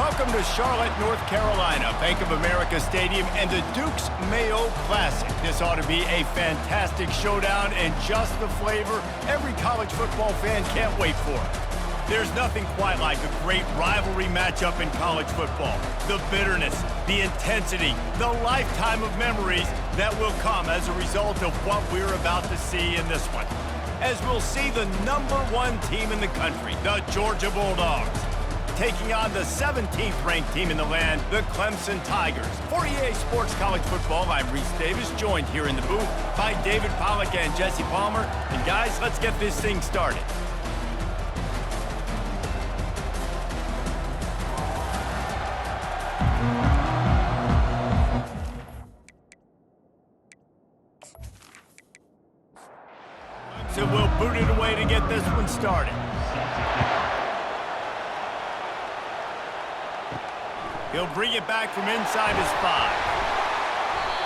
Welcome to Charlotte, North Carolina, Bank of America Stadium, and the Duke's Mayo Classic. This ought to be a fantastic showdown and just the flavor every college football fan can't wait for. There's nothing quite like a great rivalry matchup in college football. The bitterness, the intensity, the lifetime of memories that will come as a result of what we're about to see in this one. As we'll see the #1 team in the country, the Georgia Bulldogs, taking on the 17th ranked team in the land, the Clemson Tigers. For EA Sports College Football, I'm Reese Davis, joined here in the booth by David Pollack and Jesse Palmer. And guys, let's get this thing started. So we'll boot it away to get this one started. He'll bring it back from inside his 5.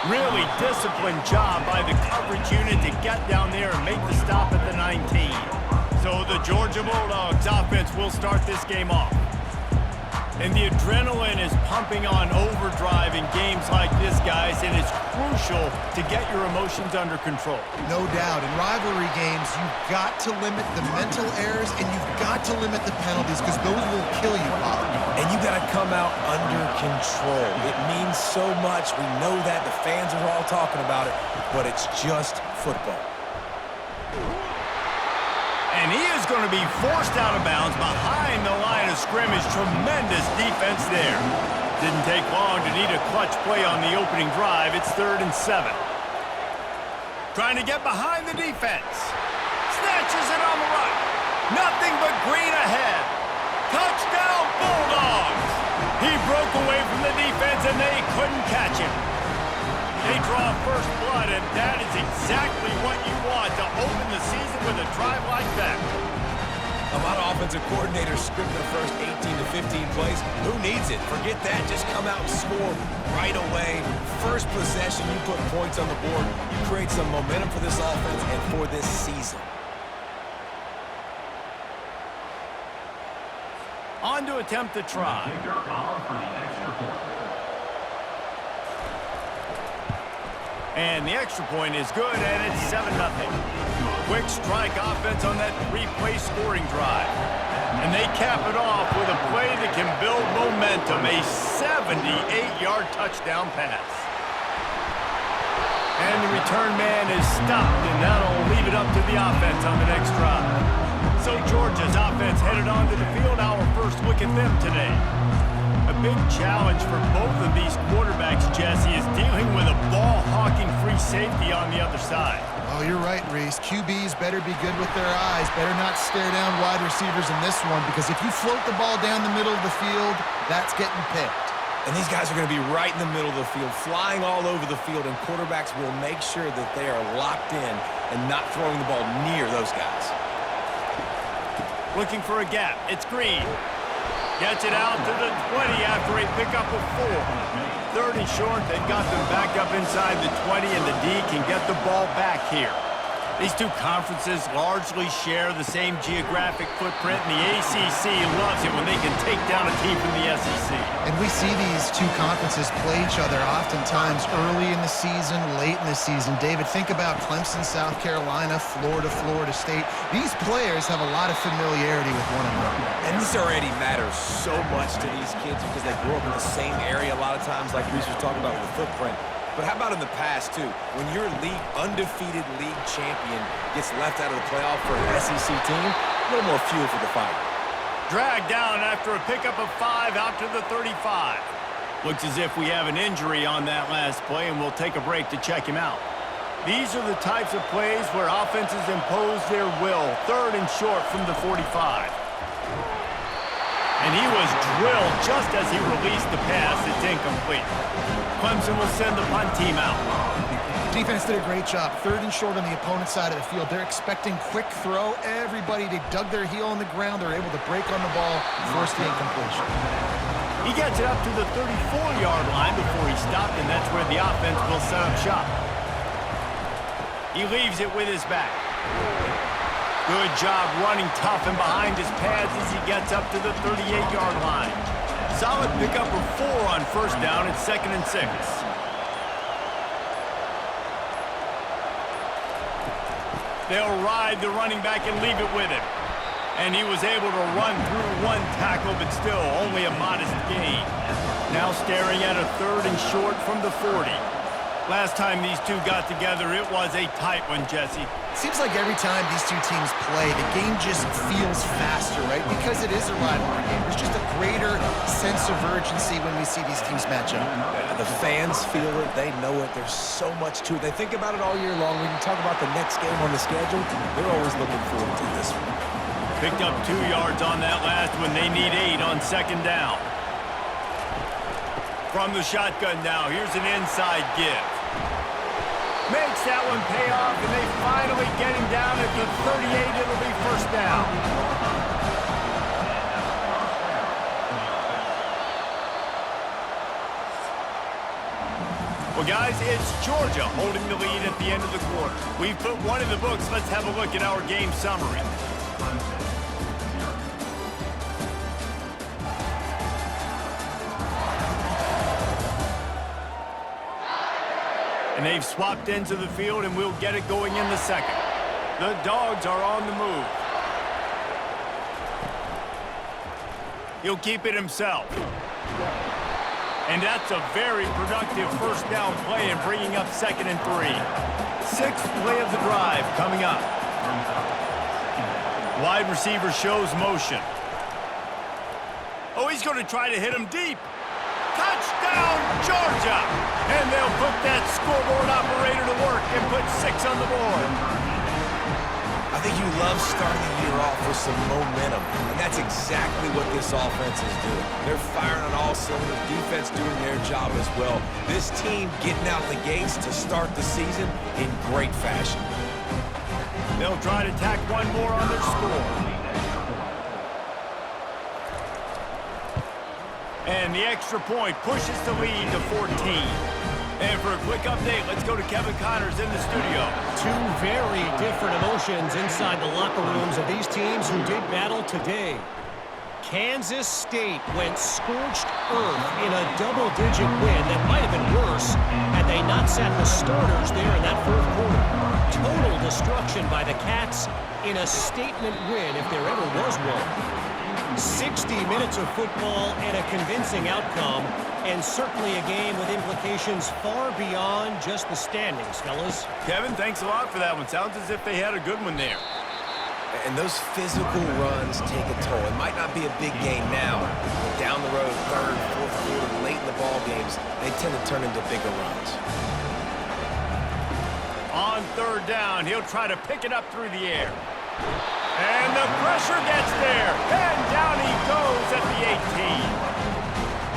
Really disciplined job by the coverage unit to get down there and make the stop at the 19. So the Georgia Bulldogs offense will start this game off. And the adrenaline is pumping on overdrive in games like this, guys, and it's crucial to get your emotions under control. No doubt. In rivalry games, you've got to limit the mental errors and you've got to limit the penalties because those will kill you, Bob. And you got to come out under control. It means so much. We know that. The fans are all talking about it, but it's just football. And he is going to be forced out of bounds behind the line of scrimmage. Tremendous defense there. Didn't take long to need a clutch play on the opening drive. It's 3rd and 7. Trying to get behind the defense. Snatches it on the right. Nothing but green ahead. Touchdown, Bulldogs! He broke away from the defense and they couldn't catch him. They draw first blood, and that is exactly what you want to open the season with a drive like that. A lot of offensive coordinators script their first 18 to 15 plays. Who needs it? Forget that. Just come out and score right away. First possession, you put points on the board. You create some momentum for this offense and for this season. On to attempt the try. And the extra point is good, and it's 7-0. Quick strike offense on that 3-play scoring drive. And they cap it off with a play that can build momentum, a 78-yard touchdown pass. And the return man is stopped, and that'll leave it up to the offense on the next drive. So Georgia's offense headed onto the field. Our first look at them today. A big challenge for both of these quarterbacks, Jesse, is dealing with a ball-hawking free safety on the other side. Oh, you're right, Reese. QBs better be good with their eyes. Better not stare down wide receivers in this one, because if you float the ball down the middle of the field, that's getting picked. And these guys are going to be right in the middle of the field, flying all over the field, and quarterbacks will make sure that they are locked in and not throwing the ball near those guys. Looking for a gap. It's Green. Gets it out to the 20 after a pickup of 4. 3rd and short. They've got them back up inside the 20, and the D can get the ball back here. These two conferences largely share the same geographic footprint, and the ACC loves it when they can take down a team from the SEC. And we see these two conferences play each other oftentimes early in the season, late in the season. David, think about Clemson, South Carolina, Florida, Florida State. These players have a lot of familiarity with one another. And this already matters so much to these kids because they grew up in the same area a lot of times, like Reese was talking about with the footprint. But how about in the past, too? When your undefeated league champion gets left out of the playoff for an SEC team, a little more fuel for the fight. Dragged down after a pickup of 5 out to the 35. Looks as if we have an injury on that last play, and we'll take a break to check him out. These are the types of plays where offenses impose their will. 3rd and short from the 45. And he was drilled just as he released the pass. It's incomplete. Clemson will send the punt team out. Defense did a great job. 3rd and short on the opponent's side of the field. They're expecting quick throw. Everybody, they dug their heel on the ground. They're able to break on the ball, force the incompletion. He gets it up to the 34-yard line before he stopped, and that's where the offense will set up shop. He leaves it with his back. Good job running tough and behind his pads as he gets up to the 38-yard line. solid pickup of 4 on first down at 2nd and 6. They'll ride the running back and leave it with him. And he was able to run through 1 tackle, but still only a modest gain. Now staring at a 3rd and short from the 40. Last time these two got together, it was a tight one, Jesse. Seems like every time these two teams play, the game just feels faster, right? Because it is a rivalry game. There's just a greater sense of urgency when we see these teams match up. The fans feel it. They know it. There's so much to it. They think about it all year long. When you talk about the next game on the schedule, they're always looking forward to this one. Picked up 2 yards on that last one. They need 8 on 2nd down. From the shotgun now, here's an inside give. Makes that one pay off, and they finally get him down at the 38. It'll be first down. Well, guys, it's Georgia holding the lead at the end of the quarter. We've put one in the books. Let's have a look at our game summary. And they've swapped ends of the field, and we'll get it going in the second. The Dogs are on the move. He'll keep it himself. And that's a very productive first down play and bringing up 2nd and 3. 6th play of the drive coming up. Wide receiver shows motion. Oh, he's going to try to hit him deep. Touchdown, Georgia! And they'll put that scoreboard operator to work and put 6 on the board. I think you love starting the year off with some momentum, and that's exactly what this offense is doing. They're firing on all cylinders, defense doing their job as well. This team getting out the gates to start the season in great fashion. They'll try to tack one more on their score. And the extra point pushes the lead to 14. And for a quick update, let's go to Kevin Connors in the studio. 2 very different emotions inside the locker rooms of these teams who did battle today. Kansas State went scorched earth in a double-digit win that might have been worse had they not sat the starters there in that 4th quarter. Total destruction by the Cats in a statement win if there ever was one. 60 minutes of football and a convincing outcome, and certainly a game with implications far beyond just the standings, fellas. Kevin, thanks a lot for that one. Sounds as if they had a good one there. And those physical runs take a toll. It might not be a big game now, but down the road, 3rd, 4th quarter, late in the ball games, they tend to turn into bigger runs. On 3rd down, he'll try to pick it up through the air. And the pressure gets there, and down he goes at the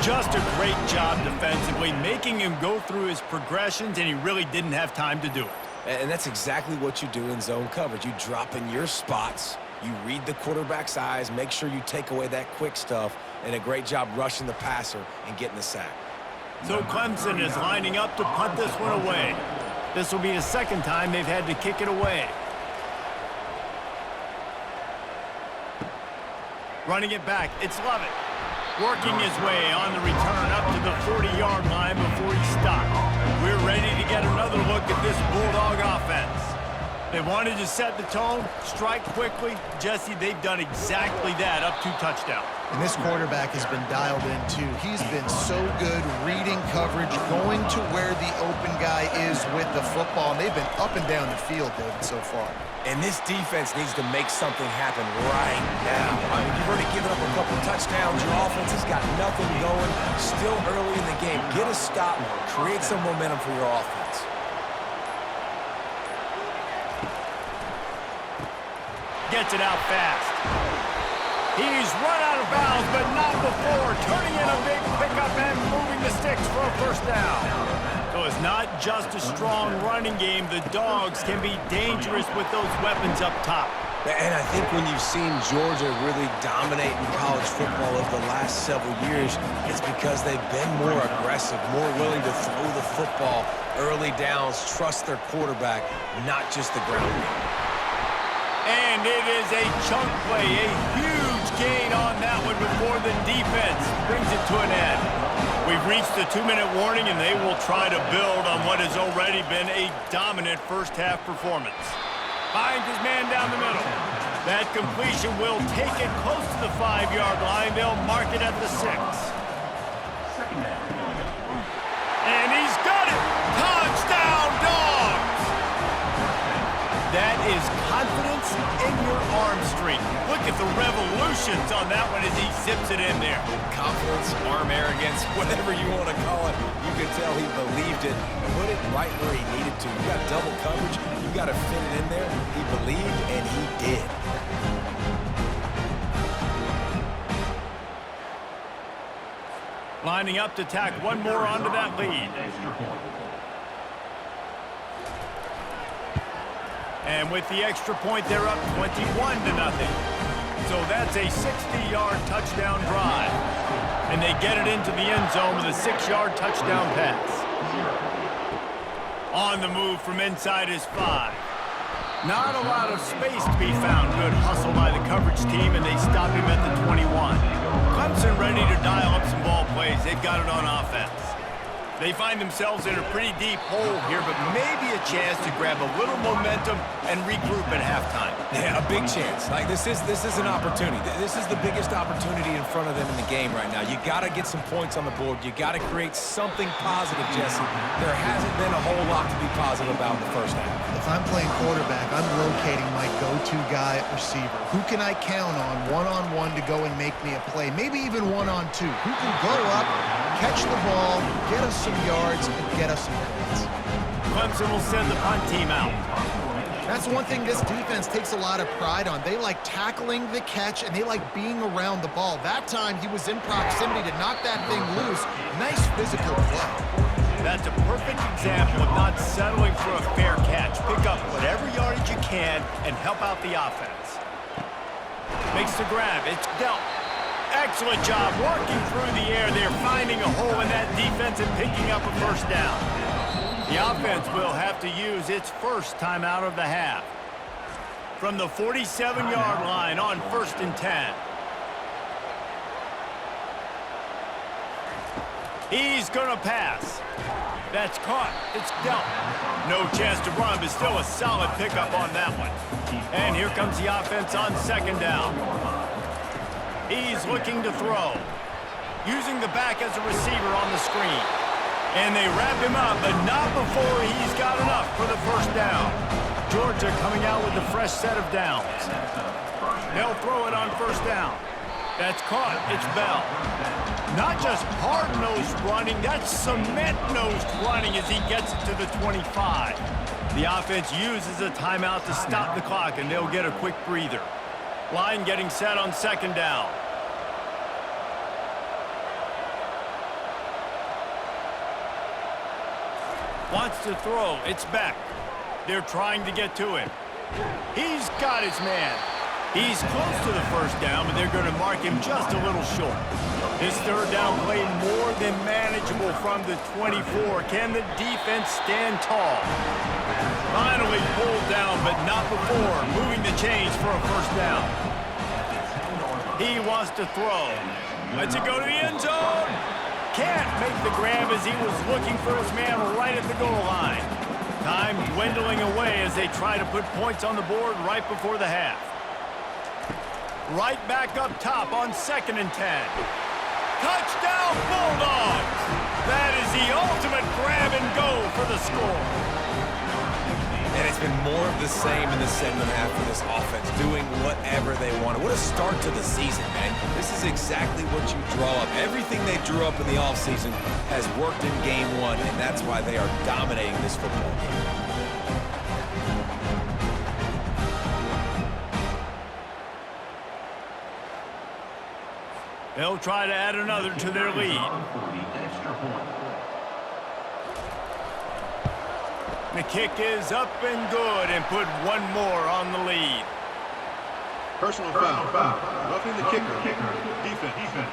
18. Just a great job defensively, making him go through his progressions, and he really didn't have time to do it. And that's exactly what you do in zone coverage. You drop in your spots, you read the quarterback's eyes, make sure you take away that quick stuff, and a great job rushing the passer and getting the sack. So Clemson is lining up to punt this one away. This will be the 2nd time they've had to kick it away. Running it back, it's Lovett. Working his way on the return up to the 40-yard line before he stopped. We're ready to get another look at this Bulldog offense. They wanted to set the tone, strike quickly. Jesse, they've done exactly that, up 2 touchdowns. And this quarterback has been dialed in, too. He's been so good reading coverage, going to where the open guy is with the football. And they've been up and down the field, David, so far. And this defense needs to make something happen right now. I mean, you've already given up a couple touchdowns. Your offense has got nothing going. Still early in the game. Get a stop. Create some momentum for your offense. Gets it out fast. He's run out of bounds, but not before. Turning in a big pickup and moving the sticks for a first down. So it's not just a strong running game. The Dogs can be dangerous with those weapons up top. And I think when you've seen Georgia really dominate in college football over the last several years, it's because they've been more aggressive, more willing to throw the football, early downs, trust their quarterback, not just the ground game. And it is a chunk play, a huge gain on that one before the defense brings it to an end. We've reached the 2-minute warning, and they will try to build on what has already been a dominant first-half performance. Finds his man down the middle. That completion will take it close to the 5-yard line. They'll mark it at the 6. And he's got it! Touchdown, Dogs! That is confidence in your arm strength. Look at the revolutions on that one as he zips it in there. Confidence, arm arrogance, whatever you want to call it. You could tell he believed it. Put it right where he needed to. You got double coverage. You got to fit it in there. He believed, and he did. Lining up to tack one more onto that lead. And with the extra point, they're up 21-0. So that's a 60-yard touchdown drive. And they get it into the end zone with a 6-yard touchdown pass. On the move from inside his 5. Not a lot of space to be found. Good hustle by the coverage team, and they stop him at the 21. Clemson ready to dial up some ball plays. They've got it on offense. They find themselves in a pretty deep hole here, but maybe a chance to grab a little momentum and regroup at halftime. Yeah, a big chance. Like, this is an opportunity. This is the biggest opportunity in front of them in the game right now. You got to get some points on the board. You got to create something positive, Jesse. There hasn't been a whole lot to be positive about in the first half. If I'm playing quarterback, I'm locating my go-to guy at receiver. Who can I count on one-on-one to go and make me a play? Maybe even one-on-two. Who can go up, catch the ball, get us some yards, and get us some points? Clemson will send the punt team out. That's one thing this defense takes a lot of pride on. They like tackling the catch, and they like being around the ball. That time, he was in proximity to knock that thing loose. Nice physical play. That's a perfect example of not settling for a fair catch. Pick up whatever yardage you can and help out the offense. Makes the grab. It's dealt. Excellent job working through the air. They're finding a hole in that defense and picking up a first down. The offense will have to use its first timeout of the half. From the 47-yard line on 1st and 10. He's going to pass. That's caught. It's dealt. No chance to run, but still a solid pickup on that one. And here comes the offense on 2nd down. He's looking to throw. Using the back as a receiver on the screen. And they wrap him up, but not before he's got enough for the first down. Georgia coming out with a fresh set of downs. They'll throw it on 1st down. That's caught. It's Bell. Not just hard-nosed running, that's cement-nosed running as he gets it to the 25. The offense uses a timeout to stop the clock, and they'll get a quick breather. Line getting set on 2nd down. Wants to throw. It's back. They're trying to get to him. He's got his man. He's close to the first down, but they're going to mark him just a little short. His 3rd down play more than manageable from the 24. Can the defense stand tall? Finally pulled down, but not before. Moving the chains for a first down. He wants to throw. Lets it go to the end zone. Can't make the grab as he was looking for his man right at the goal line. Time dwindling away as they try to put points on the board right before the half. Right back up top on 2nd and 10. Touchdown, Bulldogs! That is the ultimate grab and go for the score. And it's been more of the same in the second half for this offense, doing whatever they wanted. What a start to the season, man. This is exactly what you draw up. Everything they drew up in the offseason has worked in game 1, and that's why they are dominating this football game. They'll try to add another to their lead. The kick is up and good and put one more on the lead. Personal foul. Roughing the kicker. Defense.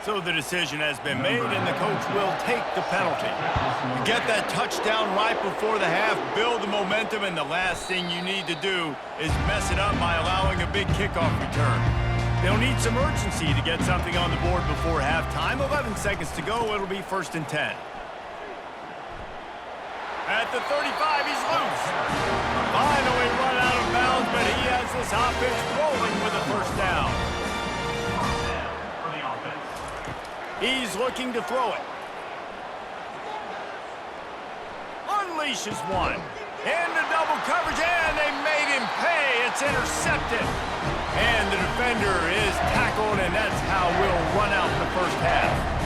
So the decision has been made, and the coach will take the penalty. You get that touchdown right before the half, build the momentum, and the last thing you need to do is mess it up by allowing a big kickoff return. They'll need some urgency to get something on the board before halftime. 11 seconds to go. It'll be 1st and 10. At the 35, he's loose. Finally run out of bounds, but he has this offense rolling with a first down. He's looking to throw it. Unleashes one. Into double coverage, and they made him pay. It's intercepted. And the defender is tackled, and that's how we'll run out the first half.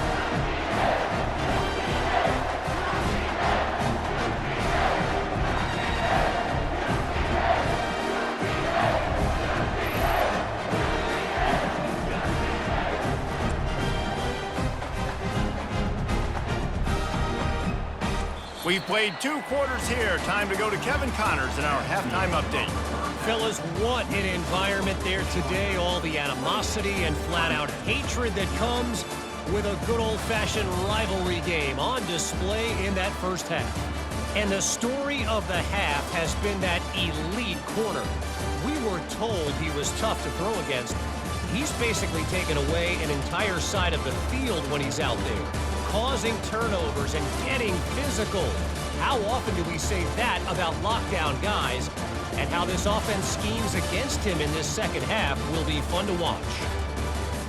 We've played 2 quarters here. Time to go to Kevin Connors in our halftime update. Fellas, what an environment there today. All the animosity and flat-out hatred that comes with a good old-fashioned rivalry game on display in that first half. And the story of the half has been that elite corner. We were told he was tough to throw against. He's basically taken away an entire side of the field when he's out there, causing turnovers and getting physical. How often do we say that about lockdown guys? And how this offense schemes against him in this second half will be fun to watch.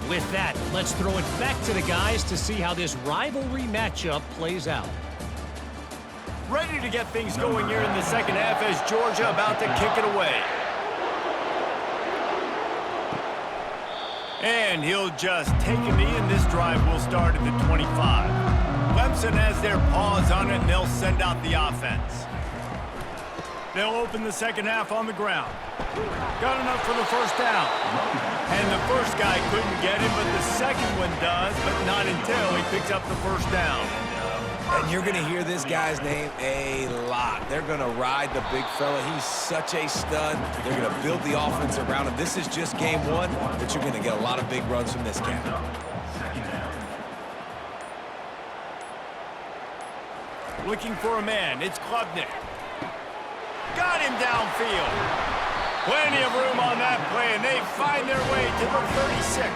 With that, let's throw it back to the guys to see how this rivalry matchup plays out. Ready to get things going here in the second half as Georgia about to kick it away. And he'll just take a knee, and this drive will start at the 25. Clemson has their paws on it, and they'll send out the offense. They'll open the second half on the ground. Got enough for the first down. And the first guy couldn't get him, but the second one does, but not until he picks up the first down. And you're going to hear this guy's name a lot. They're going to ride the big fella. He's such a stud. They're going to build the offense around him. This is just game 1, but you're going to get a lot of big runs from this guy. Looking for a man. It's Klubnik. Got him downfield. Plenty of room on that play, and they find their way to the 36.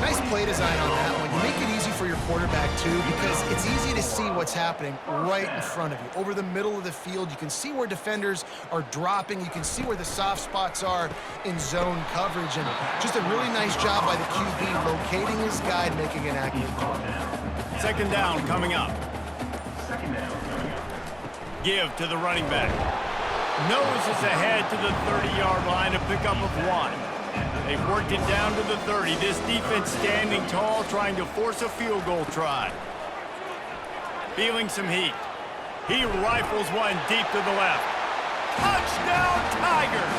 Nice play design on that one. You make it easy for your quarterback, too, because it's easy to see what's happening right in front of you. Over the middle of the field, you can see where defenders are dropping. You can see where the soft spots are in zone coverage. And just a really nice job by the QB locating his guy and making an accurate throw. Second down coming up. Give to the running back. Noses ahead to the 30-yard line, a pickup of 1. They've worked it down to the 30. This defense standing tall, trying to force a field goal try. Feeling some heat. He rifles one deep to the left. Touchdown, Tigers!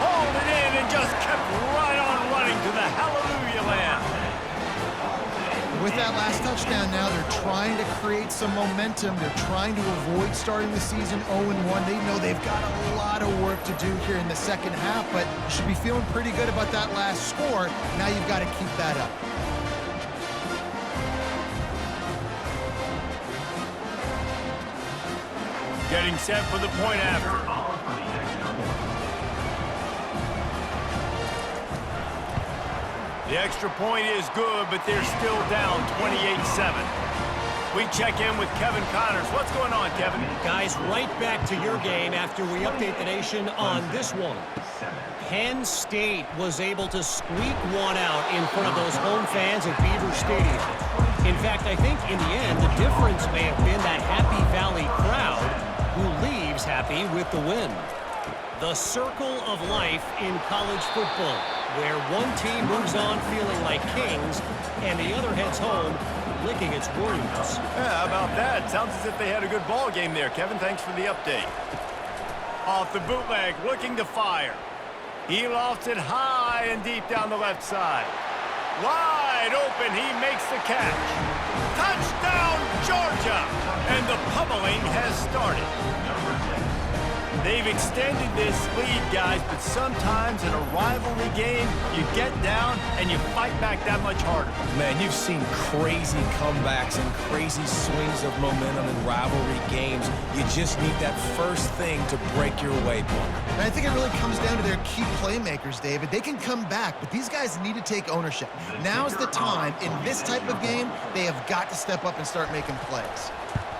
Hauled it in and just kept right on running to the hallelujah land. With that last touchdown now, they're trying to create some momentum. They're trying to avoid starting the season 0-1. They know they've got a lot of work to do here in the second half, but you should be feeling pretty good about that last score. Now you've got to keep that up. Getting set for the point after. The extra point is good, but they're still down 28-7. We check in with Kevin Connors. What's going on, Kevin? Guys, right back to your game after we update the nation on this one. Penn State was able to squeak one out in front of those home fans at Beaver Stadium. In fact, I think in the end, the difference may have been that Happy Valley crowd who leaves happy with the win. The circle of life in college football, where one team moves on feeling like kings and the other heads home licking its wounds. Yeah, how about that? Sounds as if they had a good ball game there, Kevin. Thanks for the update. Off the bootleg, looking to fire. He lofts it high and deep down the left side. Wide open, he makes the catch. Touchdown, Georgia! And the pummeling has started. They've extended this lead, guys, but sometimes in a rivalry game, you get down and you fight back that much harder. Man, you've seen crazy comebacks and crazy swings of momentum in rivalry games. You just need that first thing to break your way, Parker. And I think it really comes down to their key playmakers, David. They can come back, but these guys need to take ownership. Now's the time. In this type of game, they have got to step up and start making plays.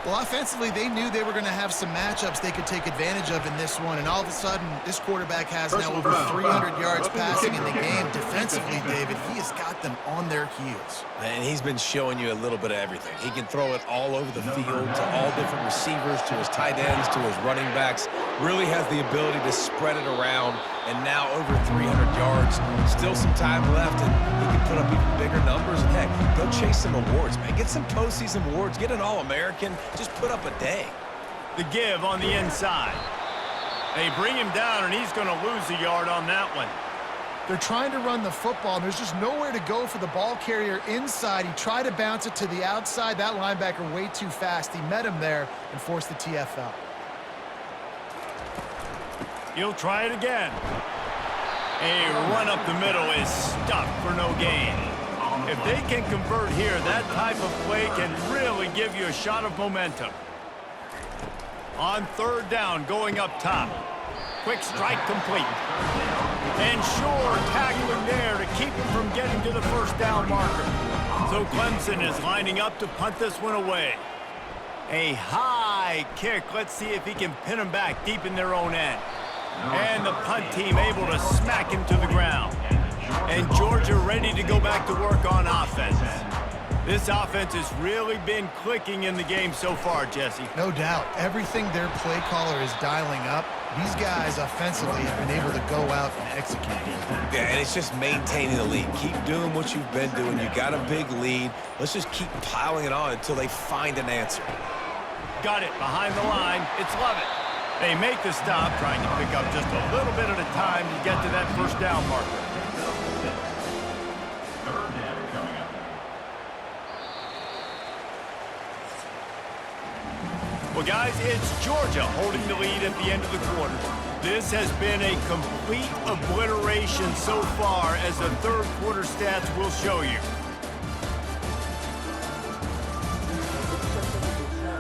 Well, offensively, they knew they were going to have some matchups they could take advantage of in this one, and all of a sudden, this quarterback has now over 300 yards passing in the game. Defensively, David, he has got them on their heels. And he's been showing you a little bit of everything. He can throw it all over the field to all different receivers, to his tight ends, to his running backs. Really has the ability to spread it around, and now over 300 yards. Still some time left, and he can put up even bigger numbers. And heck, go chase some awards, man. Get some postseason awards. Get an All-American. Just put up a day. The give on the inside. They bring him down, and he's going to lose a yard on that one. They're trying to run the football, and there's just nowhere to go for the ball carrier inside. He tried to bounce it to the outside. That linebacker way too fast. He met him there and forced the TFL. He'll try it again. A run up the middle is stuffed for no gain. If they can convert here, that type of play can really give you a shot of momentum. On third down, going up top. Quick strike complete. And sure, tackling there to keep him from getting to the first down marker. So Clemson is lining up to punt this one away. A high kick. Let's see if he can pin him back deep in their own end. And the punt team able to smack him to the ground. And Georgia ready to go back to work on offense. This offense has really been clicking in the game so far, Jesse. No doubt. Everything their play caller is dialing up, these guys offensively have been able to go out and execute. Yeah, and it's just maintaining the lead. Keep doing what you've been doing. You got a big lead. Let's just keep piling it on until they find an answer. Got it behind the line. It's Lovett. They make the stop, trying to pick up just a little bit at a time to get to that first down marker. Well, guys, it's Georgia holding the lead at the end of the quarter. This has been a complete obliteration so far, as the third quarter stats will show you.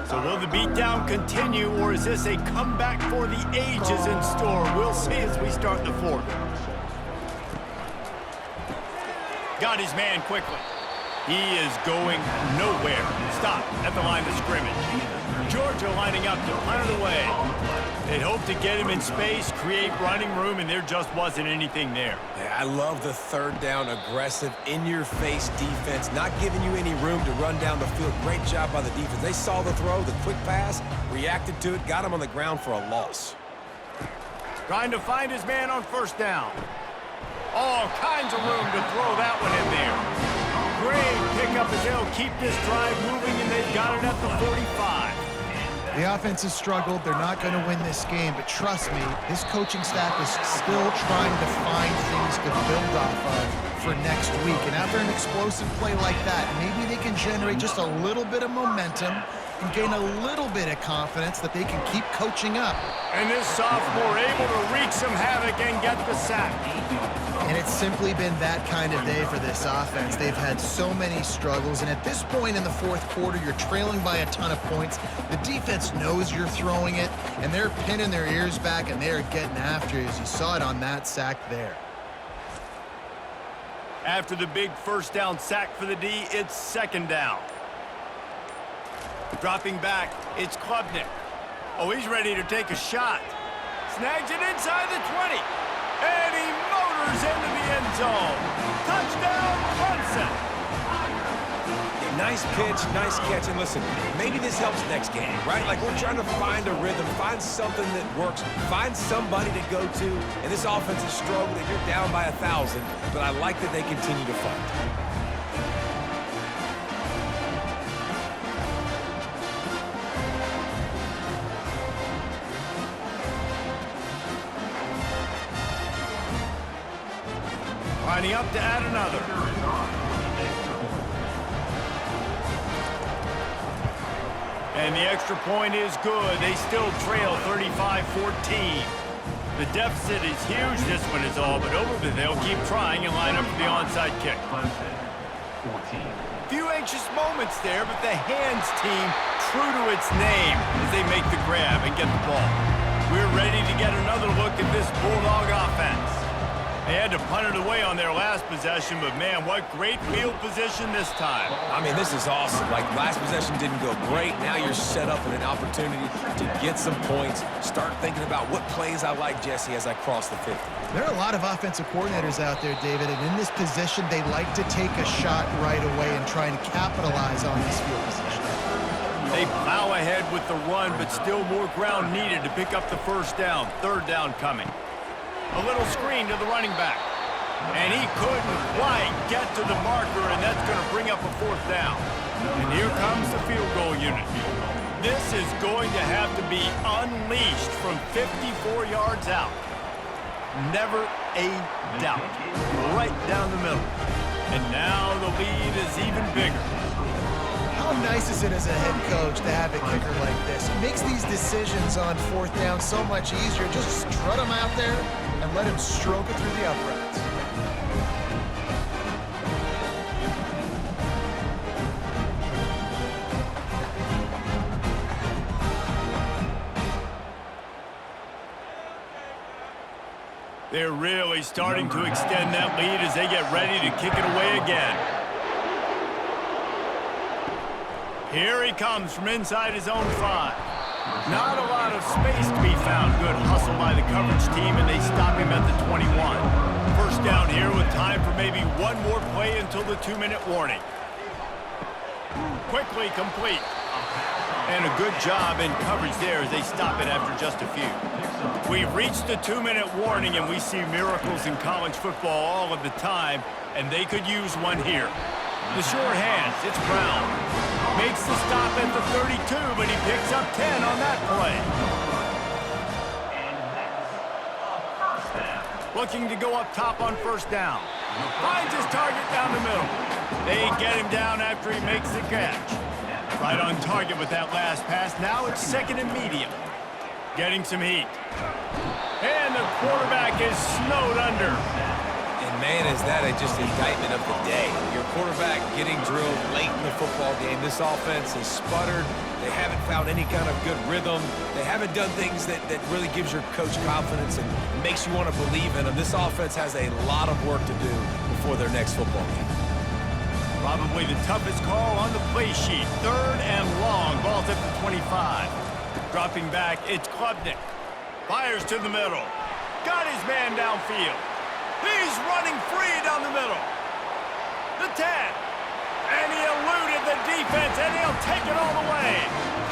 So will the beatdown continue, or is this a comeback for the ages in store? We'll see as we start the fourth. Got his man quickly. He is going nowhere. Stop at the line of scrimmage. Georgia lining up to punt it away. They'd hope to get him in space, create running room, and there just wasn't anything there. Yeah, I love the third down, aggressive, in-your-face defense, not giving you any room to run down the field. Great job by the defense. They saw the throw, the quick pass, reacted to it, got him on the ground for a loss. Trying to find his man on first down. All kinds of room to throw that one in there. Great pickup as they'll keep this drive moving, and they've got it at the 45. The offense has struggled. They're not going to win this game, but trust me, this coaching staff is still trying to find things to build off of for next week. And after an explosive play like that, maybe they can generate just a little bit of momentum and gain a little bit of confidence that they can keep coaching up. And this sophomore able to wreak some havoc and get the sack. And it's simply been that kind of day for this offense. They've had so many struggles, and at this point in the fourth quarter, you're trailing by a ton of points. The defense knows you're throwing it, and they're pinning their ears back, and they're getting after you, as you saw it on that sack there. After the big first down sack for the D, it's second down. Dropping back, it's Klubnik. Oh, he's ready to take a shot. Snags it inside the 20. And he motors into the end zone. Touchdown, Clemson. Nice pitch, nice catch, and listen, maybe this helps next game, right? Like, we're trying to find a rhythm, find something that works, find somebody to go to, and this offense is struggling. You're down by 1,000, but I like that they continue to fight. Lining up to add another. And the extra point is good. They still trail 35-14. The deficit is huge, this one is all, but over there, they'll keep trying and line up for the onside kick. Few anxious moments there, but the hands team, true to its name, as they make the grab and get the ball. We're ready to get another look at this Bulldog offense. They had to punt it away on their last possession, but man, what great field position this time. I mean, this is awesome. Like, last possession didn't go great. Now you're set up with an opportunity to get some points. Start thinking about what plays I like, Jesse, as I cross the 50. There are a lot of offensive coordinators out there, David, and in this position, they like to take a shot right away and try and capitalize on this field position. They plow ahead with the run, but still more ground needed to pick up the first down. Third down coming. A little screen to the running back. And he couldn't quite get to the marker, and that's going to bring up a fourth down. And here comes the field goal unit. This is going to have to be unleashed from 54 yards out. Never a doubt. Right down the middle. And now the lead is even bigger. How nice is it as a head coach to have a kicker like this? It makes these decisions on fourth down so much easier. Just strut him out there and let him stroke it through the uprights. They're really starting to extend that lead as they get ready to kick it away again. Here he comes from inside his own 5. Not a lot of space to be found. Good hustle by the coverage team, and they stop him at the 21. First down here with time for maybe one more play until the 2-minute warning. Quickly complete. And a good job in coverage there as they stop it after just a few. We've reached the 2-minute warning, and we see miracles in college football all of the time, and they could use one here. The sure hands, it's Brown. Makes the stop at the 32, but he picks up 10 on that play. Looking to go up top on first down. Finds his target down the middle. They get him down after he makes the catch. Right on target with that last pass. Now it's second and medium. Getting some heat. And the quarterback is snowed under. And man, is that just an indictment of the day. Your quarterback getting drilled late in the football game. This offense has sputtered. They haven't found any kind of good rhythm. They haven't done things that really gives your coach confidence and makes you want to believe in them. This offense has a lot of work to do before their next football game. Probably the toughest call on the play sheet. Third and long. Ball's at the 25. Dropping back, it's Klubnik. Fires to the middle. Got his man downfield. He's running free down the middle. The 10. And he eluded the defense, and he'll take it all the way.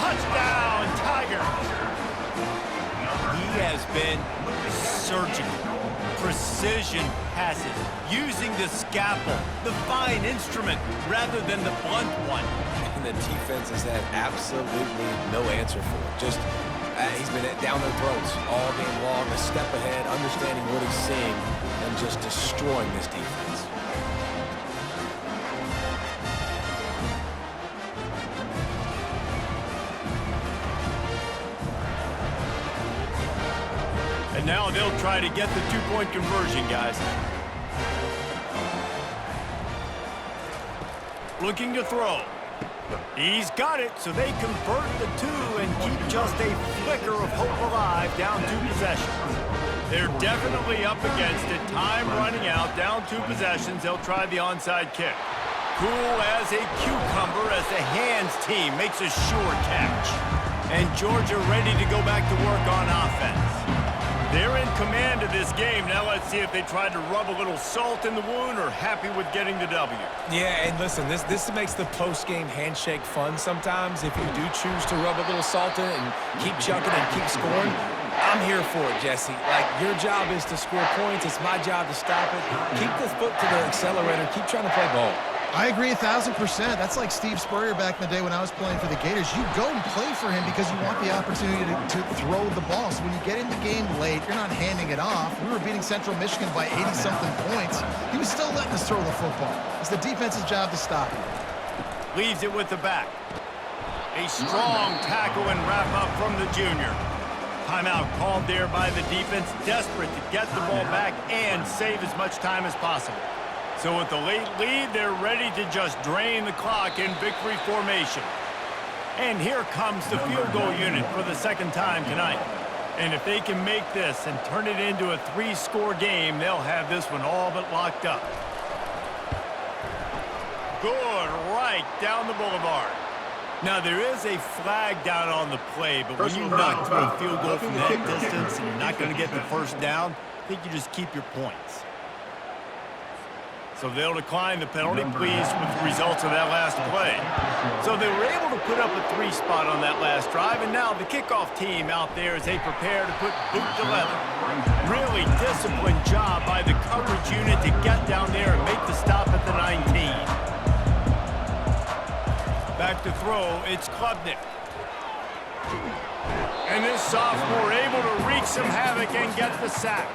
Touchdown, Tigers. He has been surgical. Precision passes, using the scalpel, the fine instrument, rather than the blunt one. And the defense has had absolutely no answer for it. Just, he's been down their throats all game long, a step ahead, understanding what he's seeing, and just destroying this defense. And now they'll try to get the two-point conversion, guys. Looking to throw. He's got it, so they convert the 2 and keep just a flicker of hope alive, down 2 possessions. They're definitely up against it. Time running out, down 2 possessions. They'll try the onside kick. Cool as a cucumber as the hands team makes a sure catch. And Georgia ready to go back to work on offense. They're in command of this game. Now let's see if they tried to rub a little salt in the wound or happy with getting the W. Yeah, and listen, this makes the post-game handshake fun sometimes. If you do choose to rub a little salt in it and keep chucking and keep scoring, I'm here for it, Jesse. Like, your job is to score points. It's my job to stop it. Keep the foot to the accelerator. Keep trying to play ball. I agree 1,000%. That's like Steve Spurrier back in the day when I was playing for the Gators. You go and play for him because you want the opportunity to throw the ball. So when you get in the game late, you're not handing it off. We were beating Central Michigan by 80-something points. He was still letting us throw the football. It's the defense's job to stop him. Leaves it with the back. A strong tackle and wrap-up from the junior. Timeout called there by the defense, desperate to get the ball back and save as much time as possible. So with the late lead, they're ready to just drain the clock in victory formation. And here comes the field goal unit for the second time tonight. And if they can make this and turn it into a 3-score game, they'll have this one all but locked up. Good, right down the boulevard. Now, there is a flag down on the play, but when you knock through a field goal from that distance and you're not going to get the first down, I think you just keep your points. So they'll decline the penalty, pleased with the results of that last play. So they were able to put up a 3 spot on that last drive, and now the kickoff team out there as they prepare to put boot to leather. Really disciplined job by the coverage unit to get down there and make the stop at the 19. Back to throw, it's Klubnik. And this sophomore able to wreak some havoc and get the sack.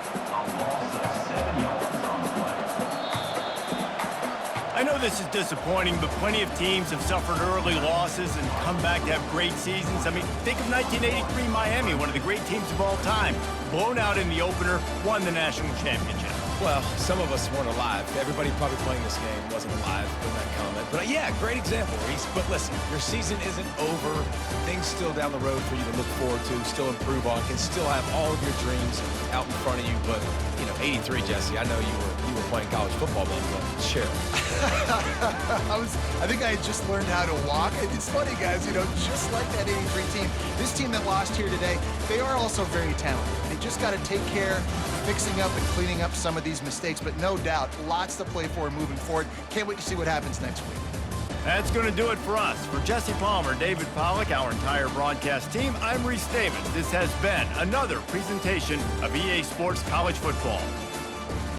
I know this is disappointing, but plenty of teams have suffered early losses and come back to have great seasons. I mean, think of 1983 Miami, one of the great teams of all time. Blown out in the opener, won the national championship. Well, some of us weren't alive. Everybody probably playing this game wasn't alive in that comment. But yeah, great example, Reese. But listen, your season isn't over. Things still down the road for you to look forward to, still improve on, can still have all of your dreams out in front of you. But, you know, 83, Jesse, I know you were playing college football then, but chill. I think I had just learned how to walk. It's funny, guys, you know, just like that 83 team, this team that lost here today, they are also very talented. They just got to take care of fixing up and cleaning up some of these mistakes, but no doubt, lots to play for moving forward. Can't wait to see what happens next week. That's going to do it for us. For Jesse Palmer, David Pollack, our entire broadcast team, I'm Reese Davis. This has been another presentation of EA Sports College Football.